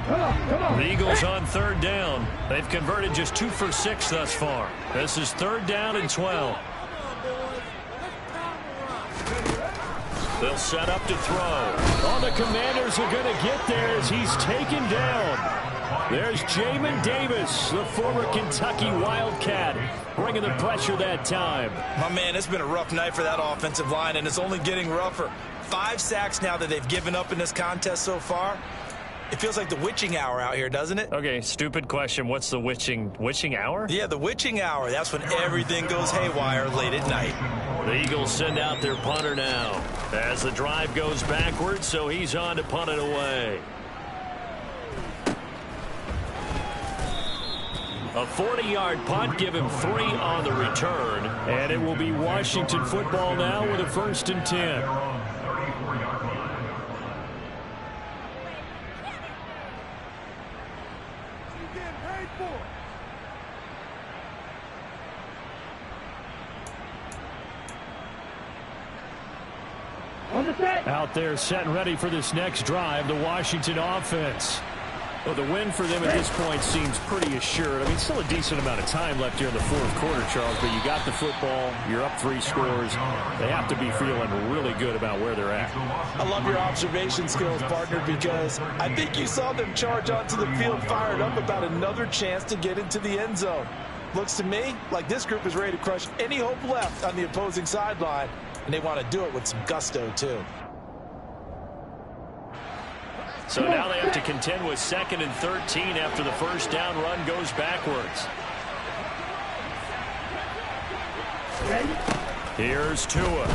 The Eagles on third down. They've converted just 2 for 6 thus far. This is third down and 12. They'll set up to throw. Oh, the Commanders are going to get there as he's taken down. There's Jamin Davis, the former Kentucky Wildcat, bringing the pressure that time. My man, it's been a rough night for that offensive line, and it's only getting rougher. 5 sacks now that they've given up in this contest so far. It feels like the witching hour out here, doesn't it? Okay, stupid question. What's the witching hour? Yeah, the witching hour. That's when everything goes haywire late at night. The Eagles send out their punter now as the drive goes backwards, so he's on to punt it away. A 40-yard punt, give him 3 on the return. And it will be Washington football now with a 1st and 10. Out there set and ready for this next drive, the Washington offense. Well, the win for them at this point seems pretty assured. I mean, still a decent amount of time left here in the 4th quarter, Charles, but you got the football, you're up 3 scores. They have to be feeling really good about where they're at. I love your observation skills, partner, because I think you saw them charge onto the field fired up about another chance to get into the end zone. Looks to me like this group is ready to crush any hope left on the opposing sideline, and they want to do it with some gusto, too. So now they have to contend with 2nd and 13 after the first down run goes backwards. Here's Tua.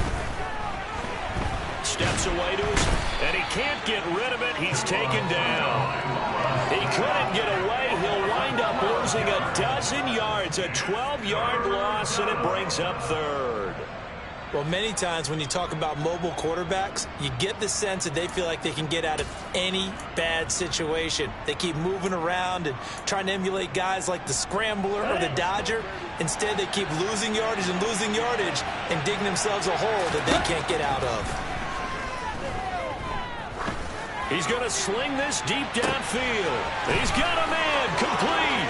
Steps away to his, and he can't get rid of it. He's taken down. He couldn't get away. He'll wind up losing a dozen yards, a 12-yard loss, and it brings up 3rd. Well, many times when you talk about mobile quarterbacks, you get the sense that they feel like they can get out of any bad situation. They keep moving around and trying to emulate guys like the Scrambler or the Dodger. Instead, they keep losing yardage and digging themselves a hole that they can't get out of. He's going to sling this deep downfield. He's got a man complete.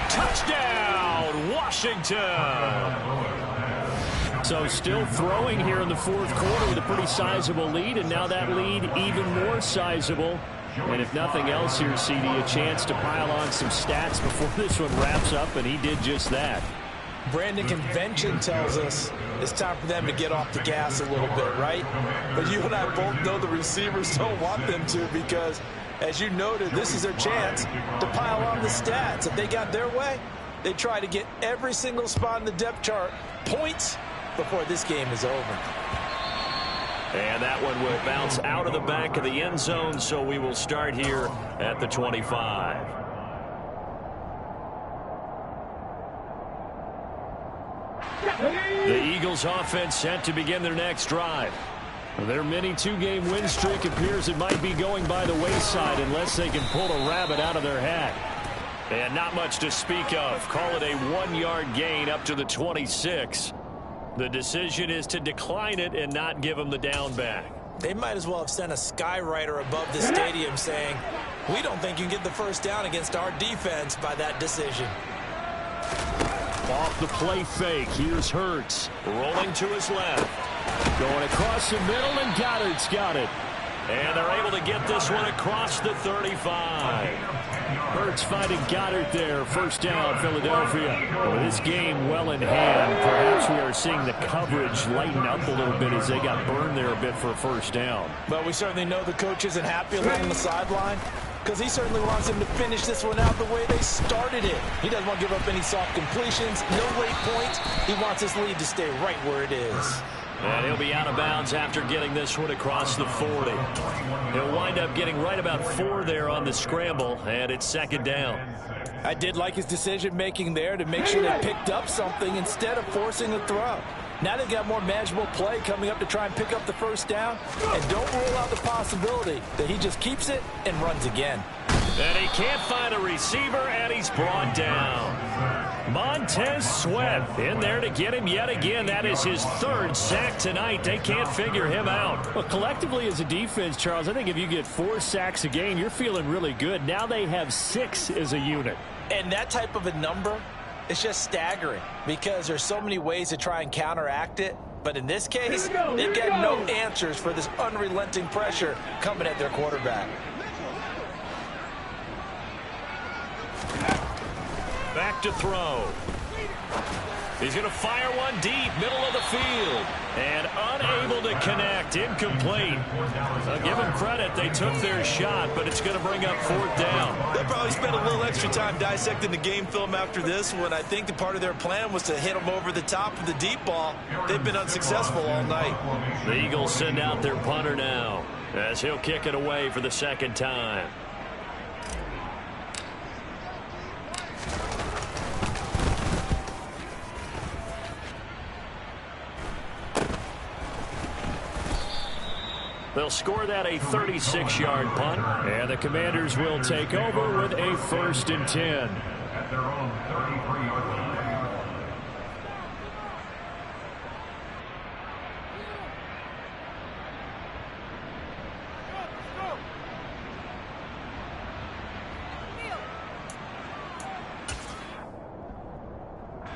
Touchdown, Washington. So still throwing here in the 4th quarter with a pretty sizable lead, and now that lead even more sizable. And if nothing else here, CD, a chance to pile on some stats before this one wraps up, and he did just that. Brandon, convention tells us it's time for them to get off the gas a little bit, right? But you and I both know the receivers don't want them to because, as you noted, this is their chance to pile on the stats. If they got their way, they try to get every single spot in the depth chart points before this game is over. And that one will bounce out of the back of the end zone, so we will start here at the 25. The Eagles offense set to begin their next drive. Their mini 2-game win streak appears it might be going by the wayside unless they can pull a rabbit out of their hat. And not much to speak of. Call it a 1-yard gain up to the 26. The decision is to decline it and not give him the down back. They might as well have sent a skywriter above the stadium saying, we don't think you can get the first down against our defense by that decision. Off the play fake, here's Hurts. Rolling to his left. Going across the middle, and Goddard's got it. And they're able to get this one across the 35. Hurts finding Goddard there. First down, Philadelphia. With this game well in hand, perhaps we are seeing the coverage lighten up a little bit as they got burned there a bit for a first down. But we certainly know the coach isn't happy along the sideline because he certainly wants him to finish this one out the way they started it. He doesn't want to give up any soft completions, no late points. He wants his lead to stay right where it is. And he'll be out of bounds after getting this one across the 40. He'll wind up getting right about 4 there on the scramble, and it's second down. I did like his decision-making there to make sure they picked up something instead of forcing a throw. Now they've got more manageable play coming up to try and pick up the first down, and don't rule out the possibility that he just keeps it and runs again. And he can't find a receiver, and he's brought down. Montez Sweat in there to get him yet again. That is his 3rd sack tonight. They can't figure him out. Well, collectively as a defense, Charles, I think if you get 4 sacks a game, you're feeling really good. Now they have 6 as a unit. And that type of a number, it's just staggering because there's so many ways to try and counteract it. But in this case, they've got no answers for this unrelenting pressure coming at their quarterback. Back to throw. He's going to fire one deep, middle of the field. And unable to connect, incomplete. I'll give them credit, they took their shot, but it's going to bring up 4th down. They'll probably spend a little extra time dissecting the game film after this one. I think the part of their plan was to hit them over the top of the deep ball. They've been unsuccessful all night. The Eagles send out their punter now as he'll kick it away for the 2nd time. They'll score that a 36-yard punt. And the Commanders will take over with a 1st and 10. At their own 33-yard line.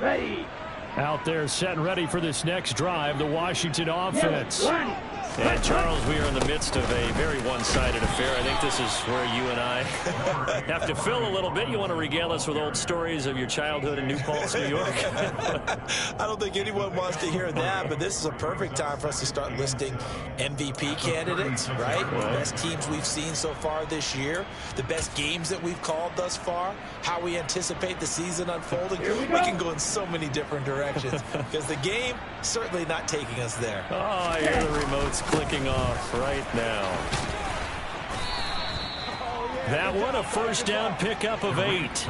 Ready. Out there set and ready for this next drive, the Washington offense. And, Charles, we are in the midst of a very one-sided affair. I think this is where you and I have to fill a little bit. You want to regale us with old stories of your childhood in New Paltz, New York? I don't think anyone wants to hear that, but this is a perfect time for us to start listing MVP candidates, right? The best teams we've seen so far this year, the best games that we've called thus far, how we anticipate the season unfolding. We can go in so many different directions because the game certainly not taking us there. Oh, I hear the remote's clicking off right now. That one a first down pickup of 8.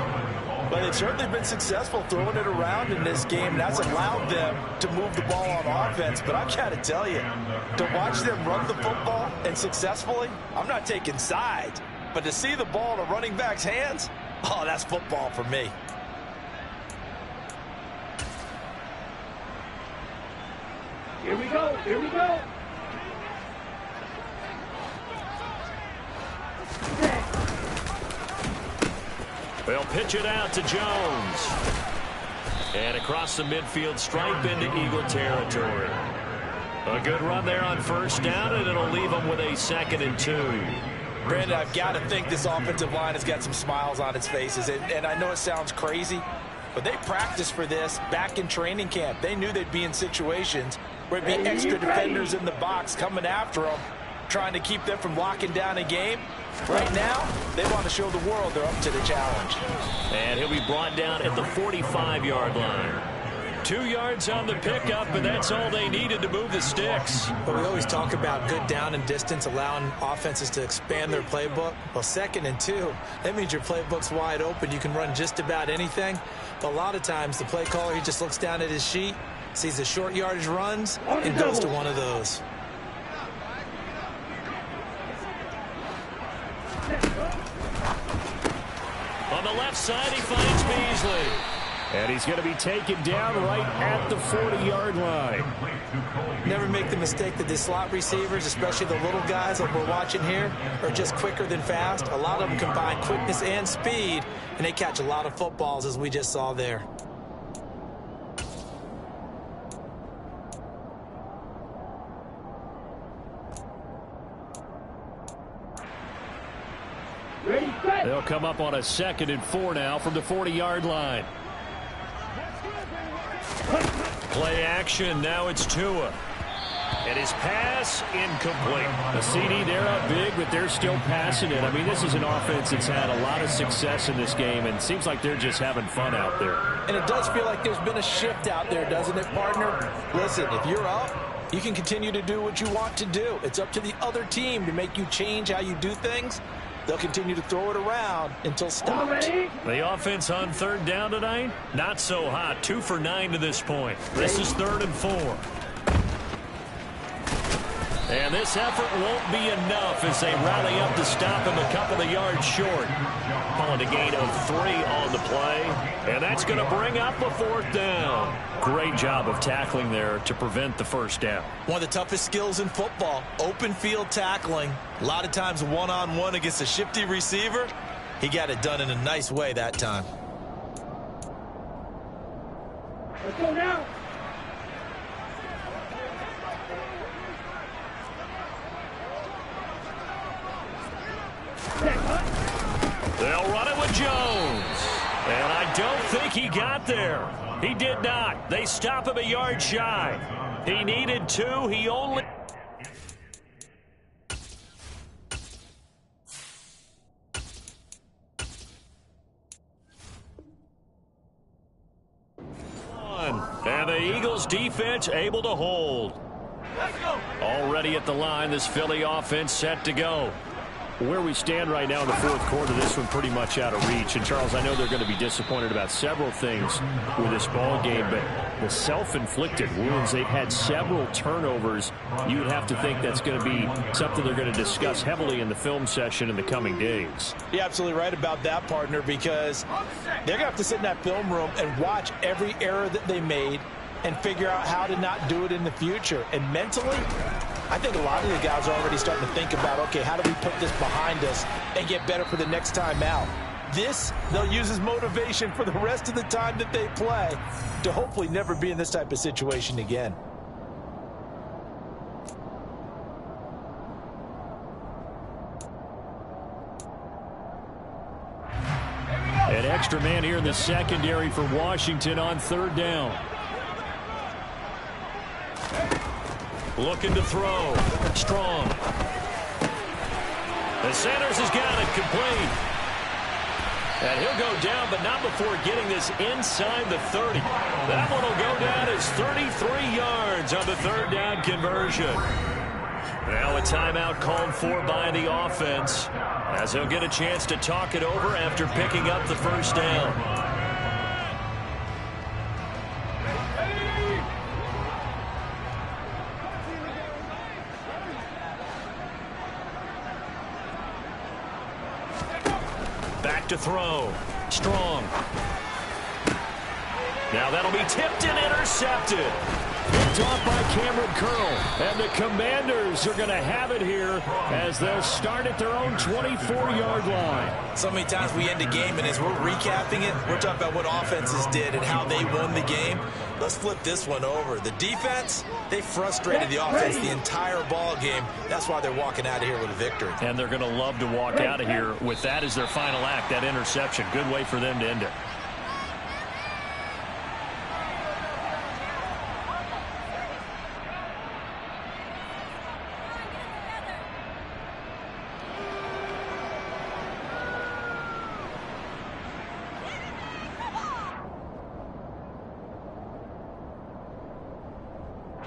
But they've certainly been successful throwing it around in this game. That's allowed them to move the ball on offense. But I've got to tell you, to watch them run the football and successfully, I'm not taking sides. But to see the ball in a running back's hands, oh, that's football for me. Here we go. Here we go. They'll pitch it out to Jones. And across the midfield stripe into Eagle territory. A good run there on first down, and it'll leave them with a 2nd and 2. Brandon, I've got to think this offensive line has got some smiles on its faces. And I know it sounds crazy, but they practiced for this back in training camp. They knew they'd be in situations where it'd be extra defenders in the box coming after them, trying to keep them from locking down a game. Right now, they want to show the world they're up to the challenge. And he'll be brought down at the 45-yard line. 2 yards on the pickup, but that's all they needed to move the sticks. But we always talk about good down and distance, allowing offenses to expand their playbook. Well, 2nd and 2, that means your playbook's wide open. You can run just about anything. But a lot of times, the play caller, he just looks down at his sheet, sees the short yardage runs, and goes to one of those. On the left side, he finds Beasley. And he's going to be taken down right at the 40-yard line. Never make the mistake that the slot receivers, especially the little guys like we're watching here, are just quicker than fast. A lot of them combine quickness and speed, and they catch a lot of footballs, as we just saw there. They'll come up on a 2nd and 4 now from the 40-yard line. Play action. Now it's Tua. And his pass incomplete. The CD, they're up big, but they're still passing it. I mean, this is an offense that's had a lot of success in this game, and it seems like they're just having fun out there. And it does feel like there's been a shift out there, doesn't it, partner? Listen, if you're up, you can continue to do what you want to do. It's up to the other team to make you change how you do things. They'll continue to throw it around until stopped. The offense on 3rd down tonight, not so hot. 2 for 9 to this point. This is 3rd and 4. And this effort won't be enough as they rally up to stop him a couple of yards short. Calling a gain of 3 on the play. And that's going to bring up a 4th down. Great job of tackling there to prevent the 1st down. One of the toughest skills in football, open field tackling. A lot of times one-on-one against a shifty receiver. He got it done in a nice way that time. Let's go now. They'll run it with Jones. And I don't think he got there. He did not. They stop him a yard shy. He needed 2. He only... And the Eagles defense able to hold. Already at the line, this Philly offense set to go. Where we stand right now in the 4th quarter, this one pretty much out of reach. And, Charles, I know they're going to be disappointed about several things with this ball game, but the self-inflicted wounds, they've had several turnovers. You would have to think that's going to be something they're going to discuss heavily in the film session in the coming days. You're absolutely right about that, partner, because they're going to have to sit in that film room and watch every error that they made and figure out how to not do it in the future. And mentally, I think a lot of the guys are already starting to think about, okay, how do we put this behind us and get better for the next time out? This, they'll use as motivation for the rest of the time that they play to hopefully never be in this type of situation again. An extra man here in the secondary for Washington on 3rd down. Looking to throw. Strong. And Sanders has got it complete. And he'll go down, but not before getting this inside the 30. That one will go down as 33 yards on the 3rd down conversion. Now a timeout called for by the offense, as he'll get a chance to talk it over after picking up the 1st down. To throw. Strong. Now that'll be tipped and intercepted. Picked off by Cameron Curl. And the Commanders are going to have it here as they'll start at their own 24-yard line. So many times we end a game, and as we're recapping it, we're talking about what offenses did and how they won the game. Let's flip this one over. The defense, they frustrated the offense the entire ball game. That's why they're walking out of here with a victory. And they're going to love to walk out of here with that as their final act, that interception. Good way for them to end it.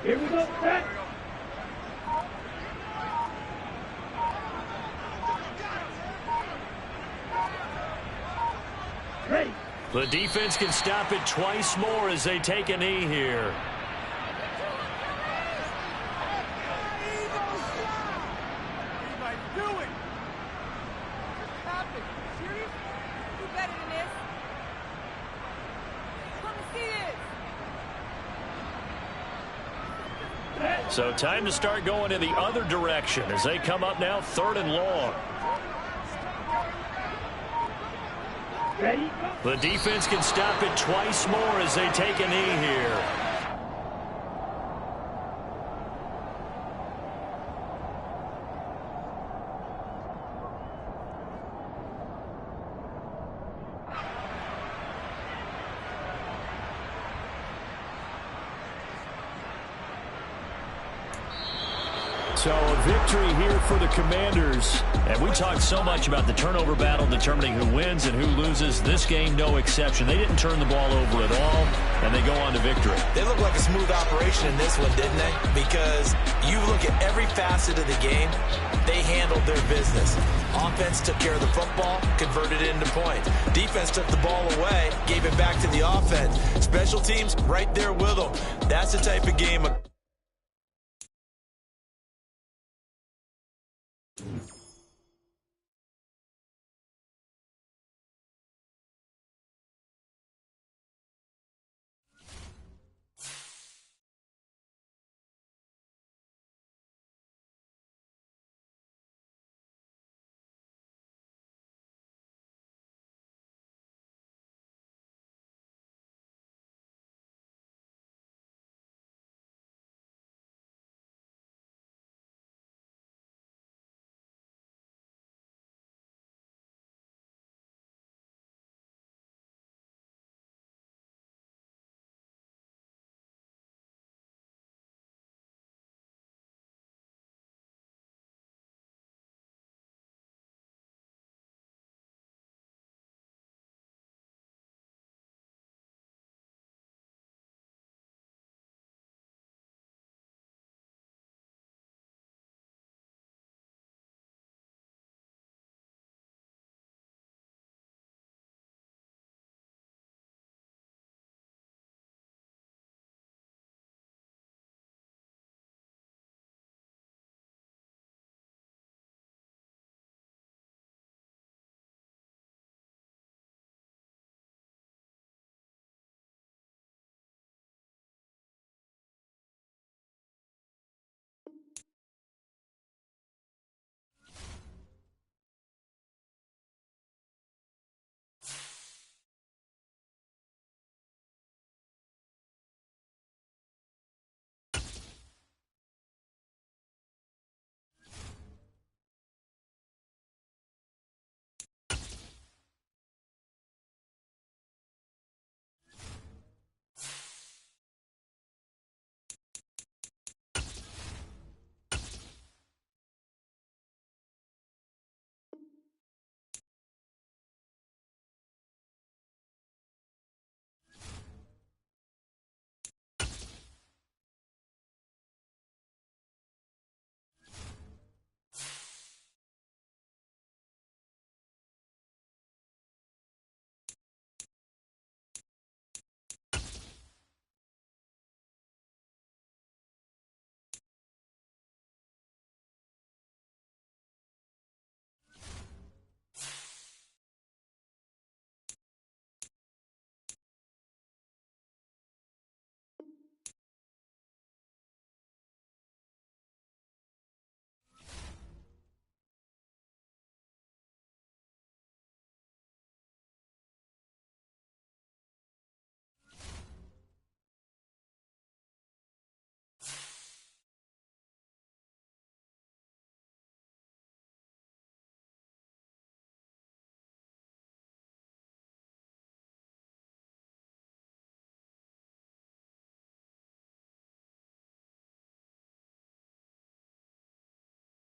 Here we go, set. Ready. The defense can stop it twice more as they take a knee here. do better than this. Come and see this. So time to start going in the other direction as they come up now 3rd and long. Ready? The defense can stop it twice more as they take a knee here. So a victory here for the Commanders. And we talked so much about the turnover battle determining who wins and who loses. This game, no exception. They didn't turn the ball over at all, and they go on to victory. They look like a smooth operation in this one, didn't they? Because you look at every facet of the game, they handled their business. Offense took care of the football, converted it into points. Defense took the ball away, gave it back to the offense. Special teams, right there with them. That's the type of game